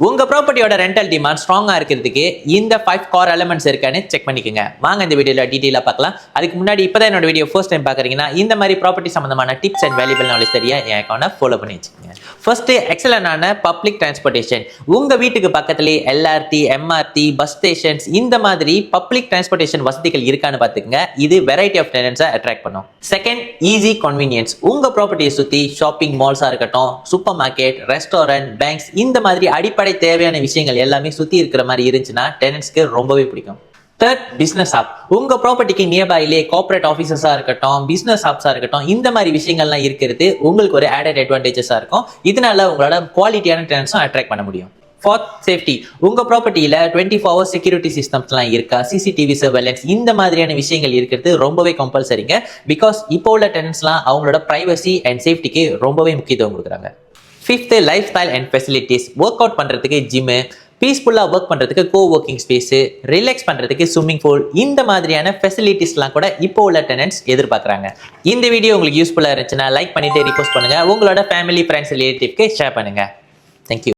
உங்க ப்ராப்பர்ட்டியோட rental demand ஸ்ட்ராங்கா இருக்கிறதுக்கு இந்த 5 கார் எலிமெண்ட்ஸ் இருக்கான்னு செக் பண்ணிக்கோங்க. வாங்க இந்த வீடியோல டீடைலா பார்க்கலாம். அதுக்கு முன்னாடி இப்பதான் என்னோட வீடியோ ஃபர்ஸ்ட் டைம் பாக்குறீங்கன்னா இந்த மாதிரி ப்ராப்பர்ட்டி சம்பந்தமான டிப்ஸ் அண்ட் வேல்யூபிள் நாலேஜ் தெரிய என் அக்கௌண்ட்டை ஃபாலோ பண்ணி வச்சுக்கோங்க. ஃபர்ஸ்ட் எக்ஸலன்டான பப்ளிக் டிரான்ஸ்போர்ட்டேஷன். உங்க வீட்டுக்கு பக்கத்துலேயே எல்ஆர்டி, எம்ஆர்டி, பஸ் ஸ்டேஷன்ஸ் இந்த மாதிரி பப்ளிக் டிரான்ஸ்போர்ட்டேஷன் வசதிகள் இருக்கான்னு பார்த்துக்கங்க. இது வெரைட்டி ஆஃப் டெனன்ட்ஸை அட்ராக்ட் பண்ணும். Second, easy convenience. உங்க ப்ராப்பர்ட்டியை சுற்றி ஷாப்பிங் மால்ஸாக இருக்கட்டும், சூப்பர் மார்க்கெட், ரெஸ்டாரண்ட், பேங்க்ஸ் இந்த மாதிரி அடிப்படை தேவையான விஷயங்கள் எல்லாமே சுற்றி இருக்கிற மாதிரி இருந்துச்சுன்னா டெனன்ட்ஸ்க்கு ரொம்பவே பிடிக்கும். Third, business hub. உங்க ப்ராப்பர்ட்டிக்கு நியர்பைலே கார்பரேட் ஆஃபீஸஸா இருக்கட்டும், பிசினஸ் ஆப்ஸா இருக்கட்டும், இந்த மாதிரி விஷயங்கள்லாம் இருக்கிறது உங்களுக்கு ஒரு ஆடட் அட்வான்டேஜஸா இருக்கும். இதனால உங்களோட குவாலிட்டியான டெனன்ட்ஸும் அட்ராக்ட் பண்ண முடியும். Forth, safety. உங்க ப்ராப்பர்ட்டியில 24 hours செக்யூரிட்டி சிஸ்டம்ஸ்லாம் இருக்கா, சிசிடிவி சர்வேலன்ஸ் இந்த மாதிரியான விஷயங்கள் இருக்கிறது ரொம்பவே கம்பல்சரிங்க. பிகாஸ் இப்போ உள்ள டெனன்ட்ஸ்லாம் அவங்களோட பிரைவசி அண்ட் சேஃப்டிக்கு ரொம்பவே முக்கியத்துவம் கொடுக்குறாங்க. Fifth, life style and facilities. Work out பண்றதுக்கு ஜிம்மு, பீஸ்ஃபுல்லாக ஒர்க் பண்ணுறதுக்கு கோ ஒர்க்கிங் ஸ்பேஸு, ரிலாக்ஸ் பண்ணுறதுக்கு ஸ்விம்மிங் பூல் இந்த மாதிரியான ஃபெசிலிட்டிஸ்லாம் கூட இப்போ உள்ள டெனன்ட்ஸ் எதிர்பார்க்குறாங்க. இந்த வீடியோ உங்களுக்கு யூஸ்ஃபுல்லாக இருந்துச்சுன்னா லைக் பண்ணிட்டு ரிப்போஸ்ட் பண்ணுங்கள். உங்களோட ஃபேமிலி, ஃப்ரெண்ட்ஸ், ரிலேட்டிவ்க்கு ஷேர் பண்ணுங்கள். தேங்க்யூ.